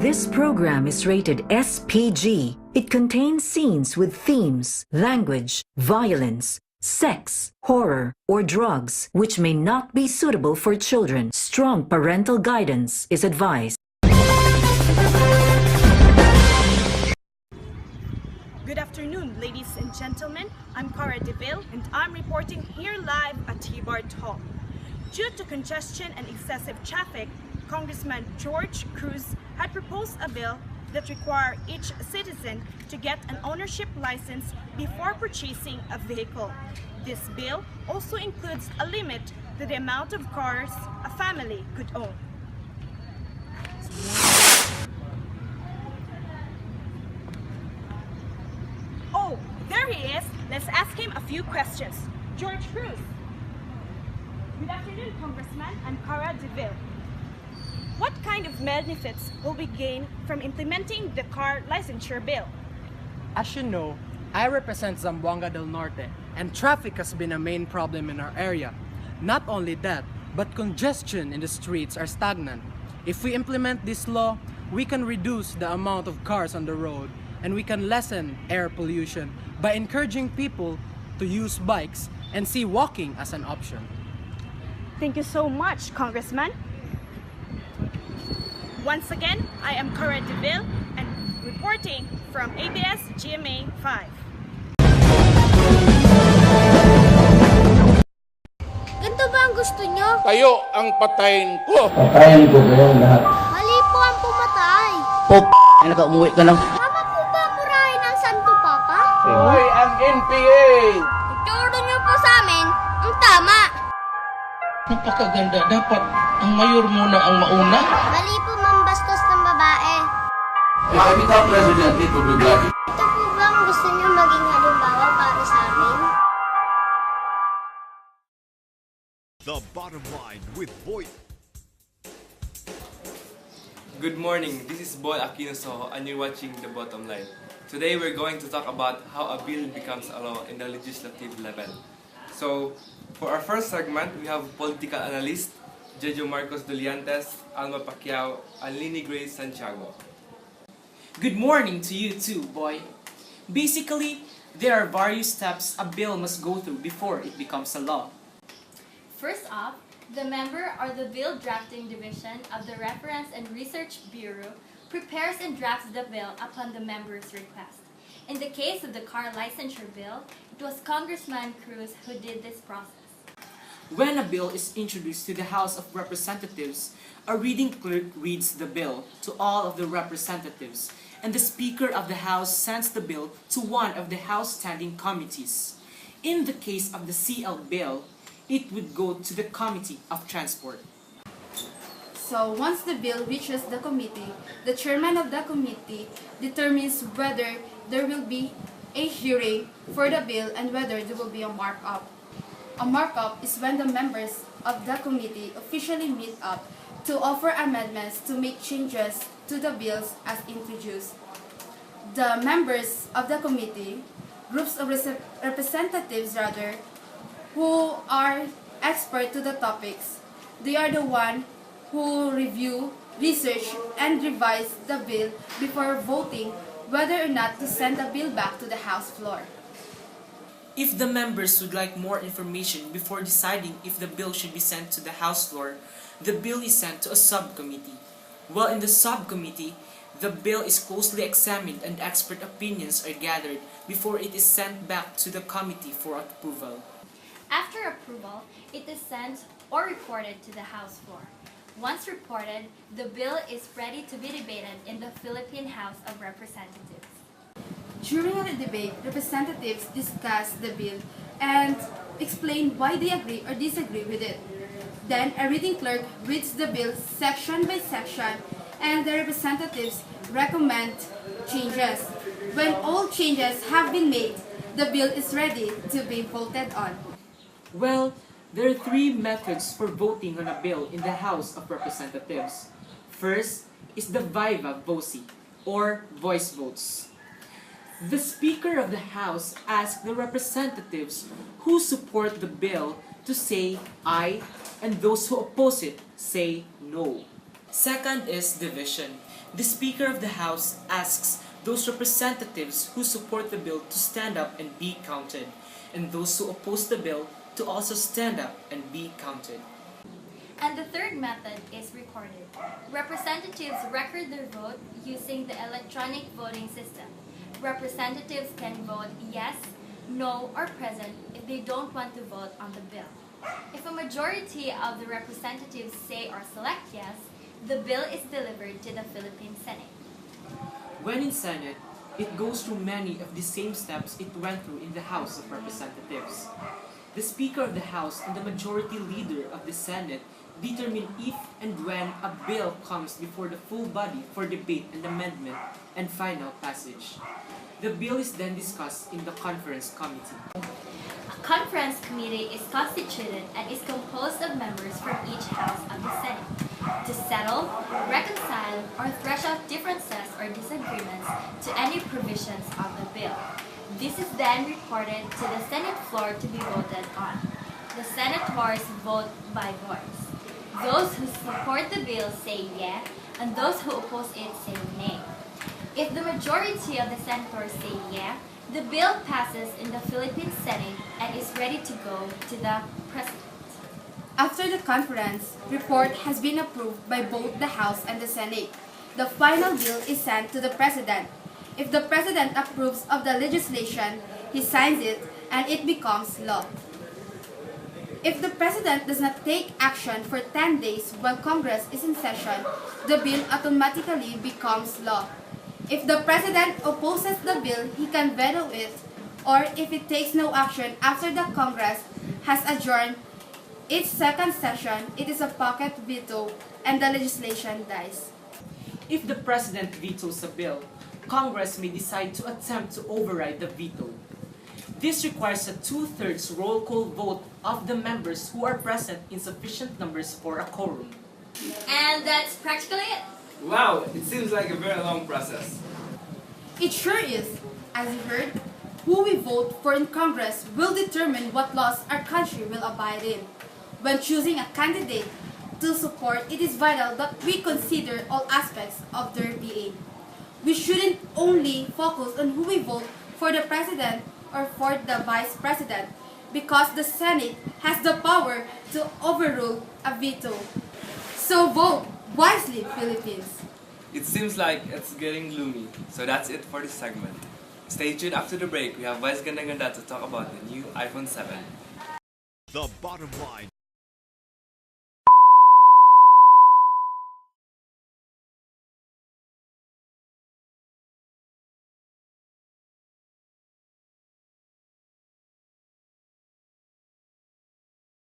This program is rated SPG. It contains scenes with themes, language, violence, sex, horror, or drugs, which may not be suitable for children. Strong parental guidance is advised. Good afternoon, ladies and gentlemen. I'm Cara Deville, and I'm reporting here live at T-Bart Hall. Due to congestion and excessive traffic, Congressman George Cruz had proposed a bill that requires each citizen to get an ownership license before purchasing a vehicle. This bill also includes a limit to the amount of cars a family could own. Oh, there he is. Let's ask him a few questions. George Cruz. Good afternoon, Congressman. I'm Cara Deville. What kind of benefits will we gain from implementing the car licensure bill? As you know, I represent Zamboanga del Norte, and traffic has been a main problem in our area. Not only that, but congestion in the streets are stagnant. If we implement this law, we can reduce the amount of cars on the road, and we can lessen air pollution by encouraging people to use bikes and see walking as an option. Thank you so much, Congressman. Once again, I am Cara Deville and reporting from ABS-GMA 5. Ganito ba ang gusto nyo? Kayo ang patayin ko. Patayin ko kayong lahat. Mali po ang pumatay. Naka-umuwi ka lang. Tama po ba murahin ang Santo Papa? Hoy ang NPA! Ituro nyo po sa amin ang tama. Napakaganda. Dapat ang mayor muna ang mauna. Mali po mambastos ng babae. Kami ka president dito, Biblagi. Ito po ba ang gusto nyo maging halimbawa para sa amin? The Bottom Line with Boy. Good morning, this is Boy Aquino Soho and you're watching The Bottom Line. Today we're going to talk about how a bill becomes a law in the legislative level. So, for our first segment, we have political analyst Jejo Marcos Doliantes, Alma Pacquiao, and Lini Grace Santiago. Good morning to you too, Boy. Basically, there are various steps a bill must go through before it becomes a law. First off, the member or the bill drafting division of the Reference and Research Bureau prepares and drafts the bill upon the member's request. In the case of the car licensure bill, it was Congressman Cruz who did this process. When a bill is introduced to the House of Representatives, a reading clerk reads the bill to all of the representatives, and the Speaker of the House sends the bill to one of the House standing committees. In the case of the CL bill, it would go to the Committee of Transport. So once the bill reaches the committee, the chairman of the committee determines whether there will be a hearing for the bill and whether there will be a markup. A markup is when the members of the committee officially meet up to offer amendments to make changes to the bills as introduced. The members of the committee, groups of representatives who are expert to the topics, they are the one who review, research, and revise the bill before voting whether or not to send the bill back to the House floor. If the members would like more information before deciding if the bill should be sent to the House floor, the bill is sent to a subcommittee. While in the subcommittee, the bill is closely examined and expert opinions are gathered before it is sent back to the committee for approval. After approval, it is sent or reported to the House floor. Once reported, the bill is ready to be debated in the Philippine House of Representatives. During the debate, representatives discuss the bill and explain why they agree or disagree with it. Then, a reading clerk reads the bill section by section and the representatives recommend changes. When all changes have been made, the bill is ready to be voted on. Well, there are three methods for voting on a bill in the House of Representatives. First is the viva voce, or voice votes. The Speaker of the House asks the representatives who support the bill to say aye, and those who oppose it say no. Second is division. The Speaker of the House asks those representatives who support the bill to stand up and be counted, and those who oppose the bill to also stand up and be counted. And the third method is recorded. Representatives record their vote using the electronic voting system. Representatives can vote yes, no, or present if they don't want to vote on the bill. If a majority of the representatives say or select yes, the bill is delivered to the Philippine Senate. When in Senate, it goes through many of the same steps it went through in the House of Representatives. The Speaker of the House and the Majority Leader of the Senate determine if and when a bill comes before the full body for debate and amendment and final passage. The bill is then discussed in the Conference Committee. A conference committee is constituted and is composed of members from each house of the Senate to settle, reconcile, or thresh out differences or disagreements to any provisions of the bill. This is then reported to the Senate floor to be voted on. The senators vote by voice. Those who support the bill say yes, and those who oppose it say nay. If the majority of the senators say yes, the bill passes in the Philippine Senate and is ready to go to the President. After the conference report has been approved by both the House and the Senate, the final bill is sent to the President. If the President approves of the legislation, he signs it and it becomes law. If the President does not take action for 10 days while Congress is in session, the bill automatically becomes law. If the President opposes the bill, he can veto it, or if it takes no action after the Congress has adjourned its second session, it is a pocket veto and the legislation dies. If the President vetoes a bill, Congress may decide to attempt to override the veto. This requires a 2/3 roll call vote of the members who are present in sufficient numbers for a quorum. And that's practically it. Wow, it seems like a very long process. It sure is. As you heard, who we vote for in Congress will determine what laws our country will abide in. When choosing a candidate to support, it is vital that we consider all aspects of their being. We shouldn't only focus on who we vote for the President or for the Vice President, because the Senate has the power to overrule a veto. So vote wisely, Philippines. It seems like it's getting gloomy, so that's it for this segment. Stay tuned after the break. We have Vice Ganda Ganda to talk about the new iPhone 7. The Bottom Line